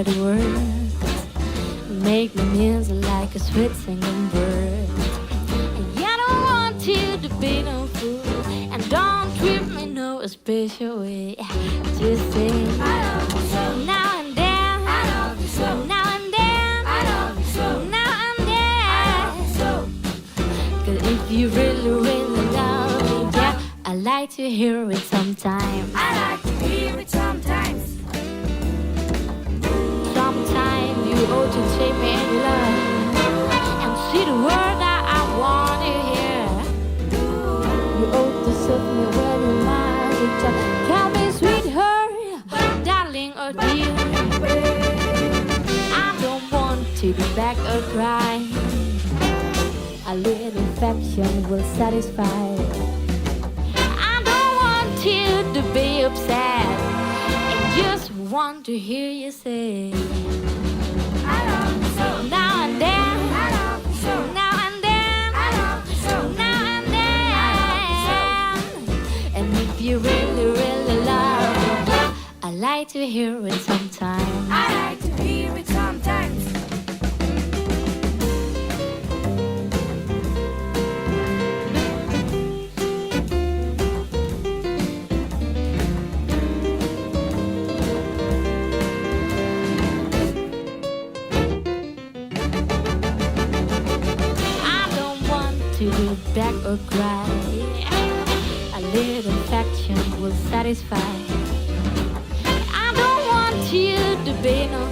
the words make me music like a sweet singing bird. And I don't want you to be no fool, and don't treat me no special way. Just sing I love you so. Now and then I love you so. Now and then I love you so. Now and then I love you so. 'Cause if you really, really love me, yeah, I like to hear it sometimes. I like to hear it sometimes. Sometimes you ought to take me in love and see the word that I want to hear. You ought to serve me when you mind. Tell me, sweetheart, darling, or dear, I don't want to be back or cry. A little affection will satisfy. I don't want you to be upset, and just want to hear you say I love you so. Now and then I love you so. Now and then I love you so. Now and then I love you so. And if you really, really love me, I like to hear it sometimes. I like to hear it sometimes. To do back or cry, a little affection will satisfy. I don't want you to be no